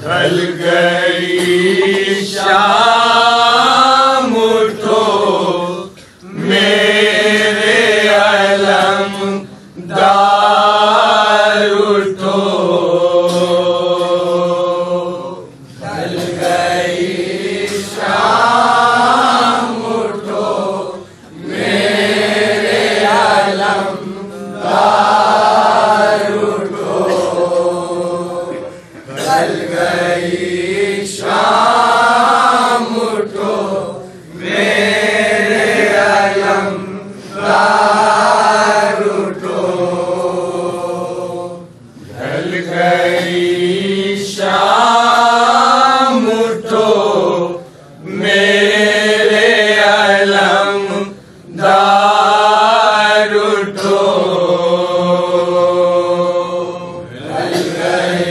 ढल गई शाम उठो मेरे अलमदार उठो। ढल गई शाम उठो मेरे अलमदार उठो। ढल गई शाम उठो मेरे अलमदार उठो। ढल गई शाम उठो मेरे अलमदार उठो। ढल गई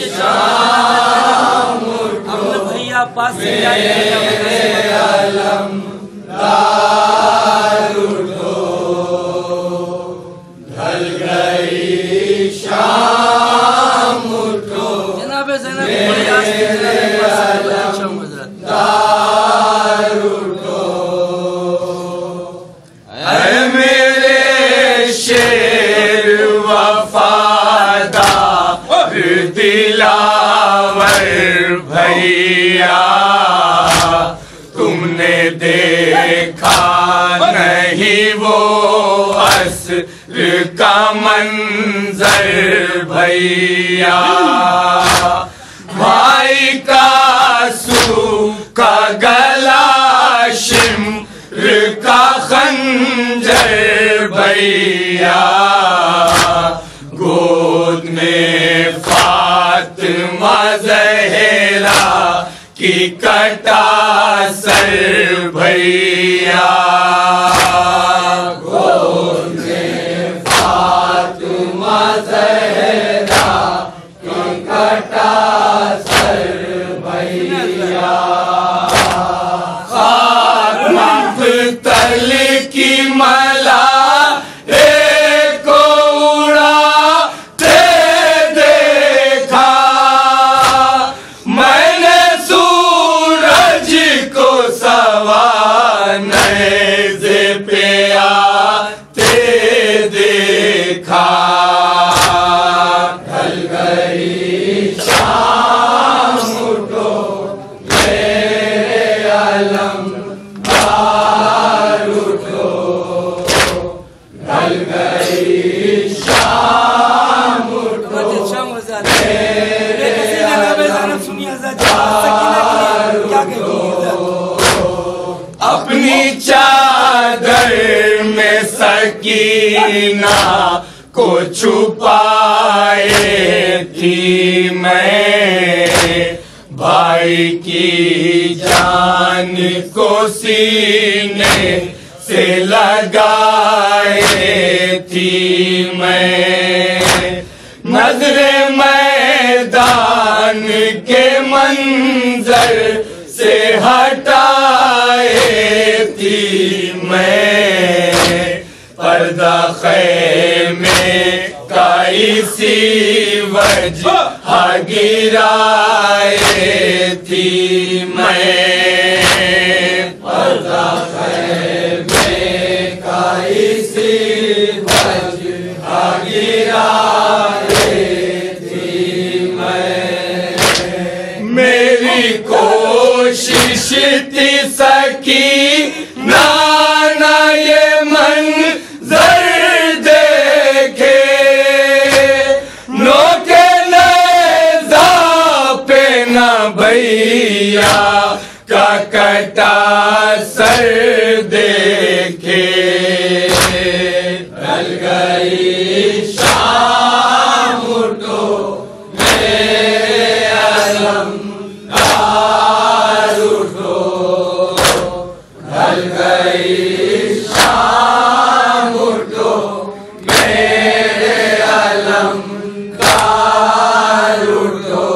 शाम उठो मेरे अलमदार उठो। ढल गई शाम उठो मेरे अलमदार उठो। ऐ मेरे शेर वफादार दिलावर भैया, तुमने देखा नहीं वो अस्र का मंजर भैया। भाई का सूखा गला शिम्र का खंजर भैया। गोद में फातिमा ज़हरा की कटा सर भैया। गोद में फातिमा ज़हरा की कटा सर भैया। खाक मख्तल की मला ढल गई शाम उठो मेरे अलमदार उठो। ढल गई शाम उठो मेरे अलमदार उठो। अपनी चादर में सकीना को छुपाए थी मैं, भाई की जान को सीने से लगाए थी मैं। नजरे मैदान के मंजर से हटाए थी मैं। पर्दा ख़ैमे का इसी वजह गिराए थी मैं। पर्दा ख़ैमे का इसी वजह गिराए थी मैं। मेरी कोशिश थी सकी नाना ये मंजर देखे, नोके नेज़ा पे न भैया का कटा सर देखे। ढल गई शाम उठो मेरे अलमदार उठो। ढल गई शाम उठो मेरे अलमदार उठो।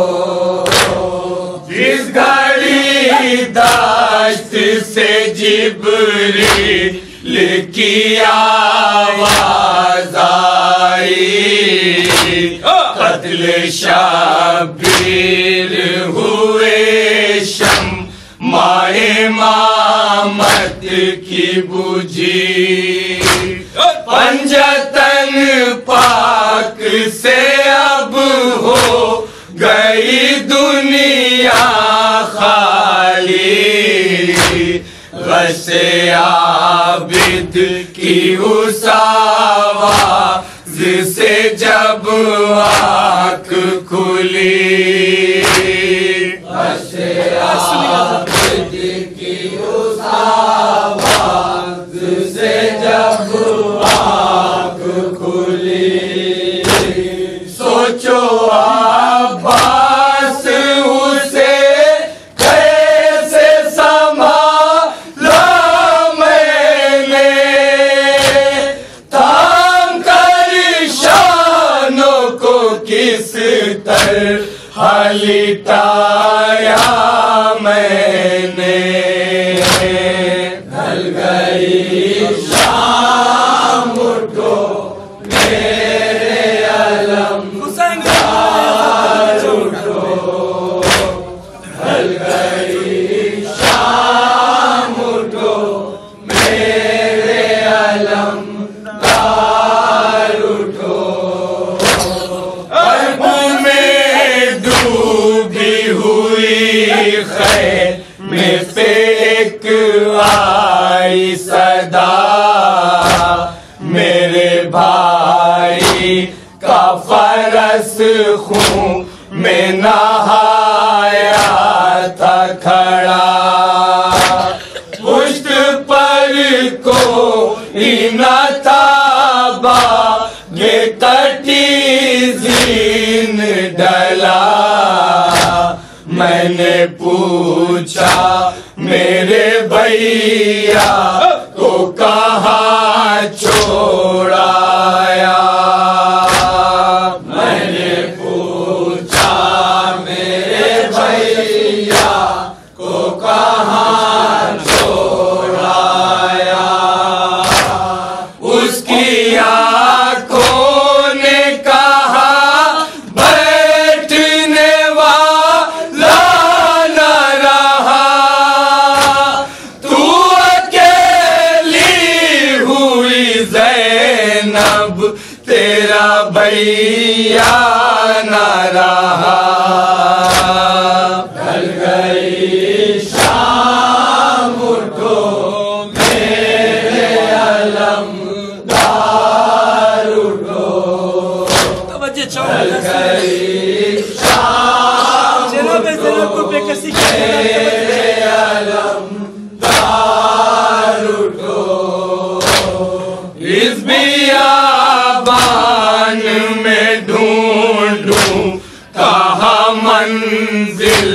जिस घड़ी दाश्त से जिब्रील की आवाज़ आई, कत्ल शब्बीर हुए शम माए मामत की बुझी पंजतन पाक से अब हो गई दुनिया खाली गसे आबिद की उस आवाज़ से जब आँख खुली गसे आबिद की उस आवाज़ से जब आँख खुली सोचो अब्बास उसे कैसे संभाला मैंने थाम कर शानों को किस तरह लिटाया मैंने ढल गई शाम उठो मेरे अलम उठो ढल गई शाम उठो मेरे अलम उठो अर्ब में डूबी हुई खैर में से एक आई सदा मेरे भाई का फरस खून में नहाया था खड़ा पुष्ट पर को इना ताबा ये कटी जीन डला मैंने पूछा मेरे भैया को कहाँ छोड़ाया मैंने पूछा मेरे भैया को कहाँ छोड़ाया उसकी आँखों ने कहा बैठने वाला न रहा तू अकेली हुई ज़ैनब तेरा भैया न रहा ढल गई शाम उठो मेरे अलमदार उठो ढल गई शाम उठो मेरे अलमदार उठो इस बियाबान में ढूंढूं कहाँ मंजिल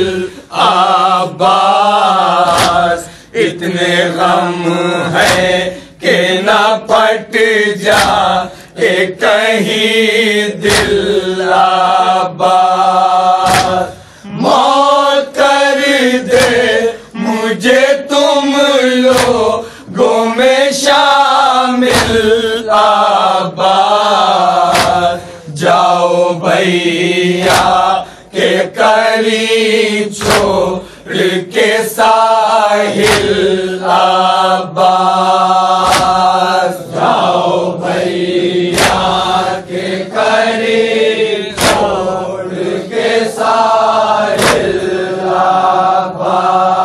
आबास इतने गम है कि न पट जा कहीं दिल आबास मौत कर दे मुझे तुम लोगों में शामिल आबाद जाओ भैया के करीब छोड़ के साहिल आबाद जाओ भैया के करीब छोड़ के साहिल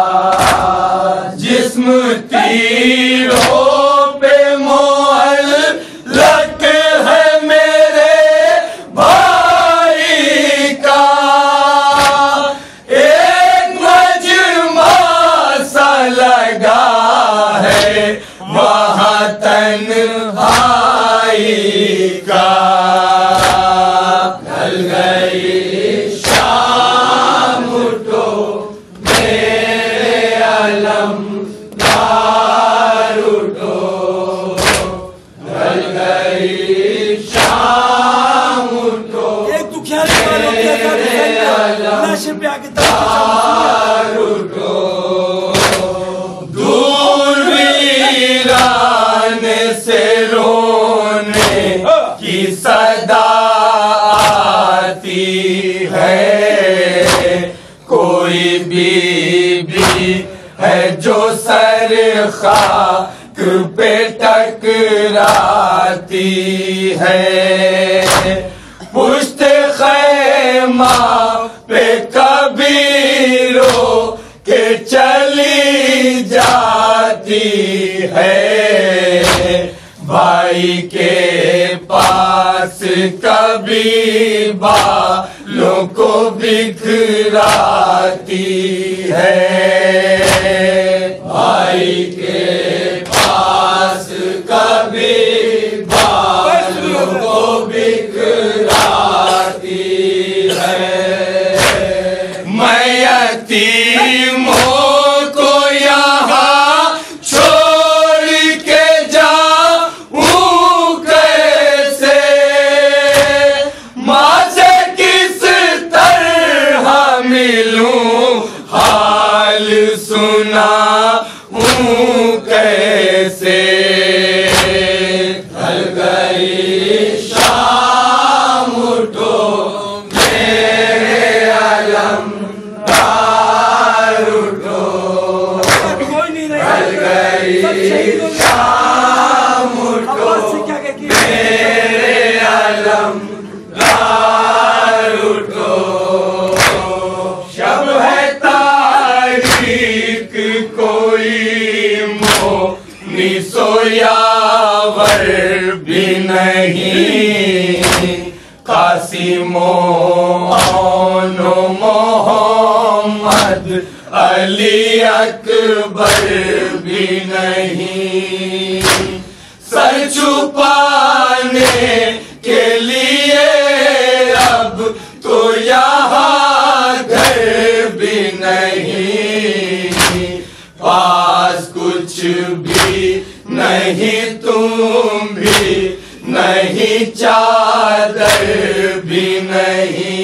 आबाद जिस्म तीरों पे मोहल लग है मेरे भाई का एक मजमा सा लगा है वहाँ तन्हाई का ढल गई शाम उठो मेरे अलमदार उठो ढल गई शाम उठो एक दुखियारी पे आके उठो दूर वीरान से रोने की सदा आती है। कोई बीबी है जो सर खाक पे टकराती है, पुश्त खैमा पे कभी रो के चली जाती है। भाई के पास कभी बालों को बिखराती है। भाई के पास कभी बालों को बिखराती है। मैं यतीमों को यहाँ छोड़ के जाऊं कैसे, माँ से किस तरह मिलूं, हाल सुनाऊं कैसे। ढल गई शाम उठो मेरे अलमदार उठो, ढल गई शाम उठो मेरे अलमदार उठो। शब है तारीख कोई मोनी सोयावर भी नहीं, कासिमो औनो मोहम्मद अली अकबर भी नहीं। सर छुपाने के लिए अब तो यहाँ घर भी नहीं, पास कुछ भी नहीं, तुम भी नहीं, चादर भी नहीं।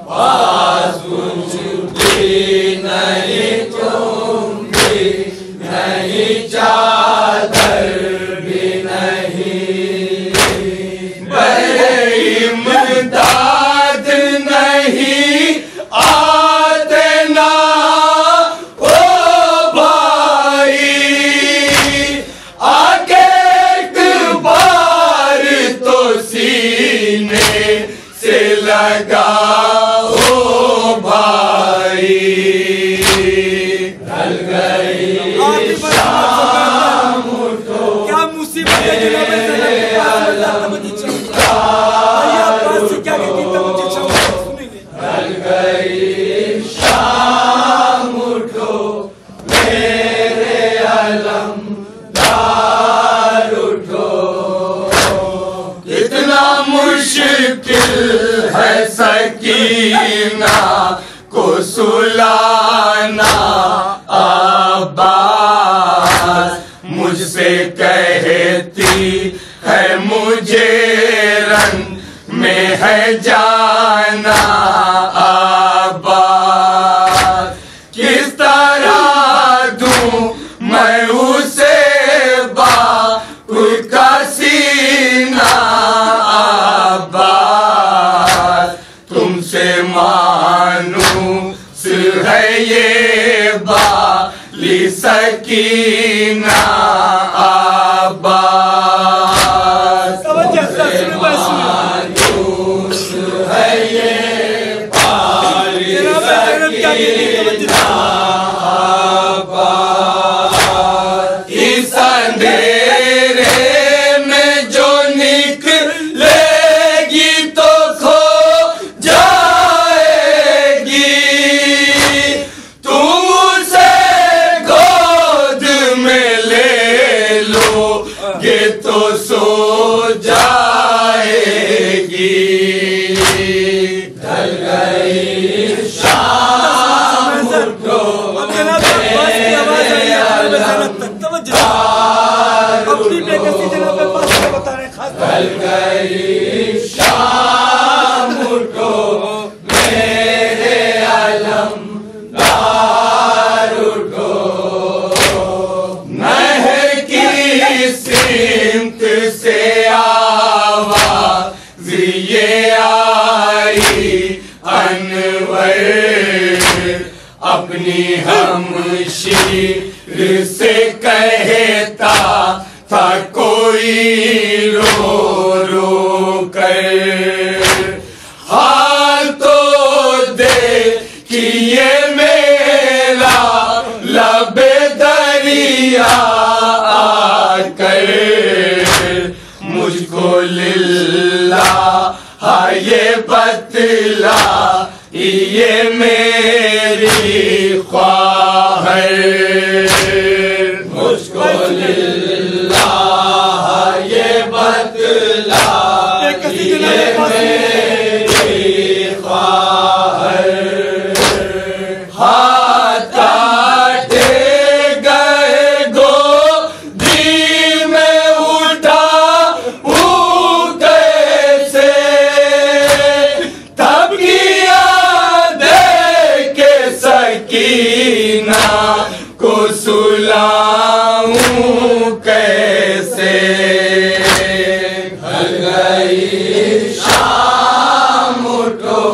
पास कुछ भी नहीं, तुम भी नहीं, चादर भी नहीं। बड़े इमदाद नहीं आते ना ओ भाई, आके एक बार तो सीने से लगाओ भाई। ढल गई शाम उठो क्या मुसीबत है जनाब ढल गई शाम उठो मेरे अलमदार उठो। इतना मुश्किल है सकीना को सुलाना आबाद, मुझसे कहती है मुझे रंग में है जाना आबाद। किस तरह दूं मैं उसे बाप का सीना आबाद, तुमसे मानूस है ये बाली सकीना आबाद। मानूस है ये बाली सकीना आबाद। इस अंधेरे में जो निकलेगी तो खो जाएगी, तुम उसे गोद में ले लोगे तो सो जाएगी। ढल गई शाम उठो अपनी बेकसी जनाब पास बता रहे खास ढल गई शाम उठो मेरे अलमदार उठो। नहर की सिमत से आवाज़ ये अपनी हमशीर से कहता था कोई रो रो कर, हाल तो दे कि ये मेरा लबे दरिया आकर, मुझको लिल्ला ये बतला ये मेरी ख्वाहिश, मुझको लिल्ला ये बतला ये मेरी ख्वाहिश। हाथ काटे गए गोदी में उठा कैसे, तब किया दे के सकीना को सुलाऊं कैसे, ढल गई शाम उठो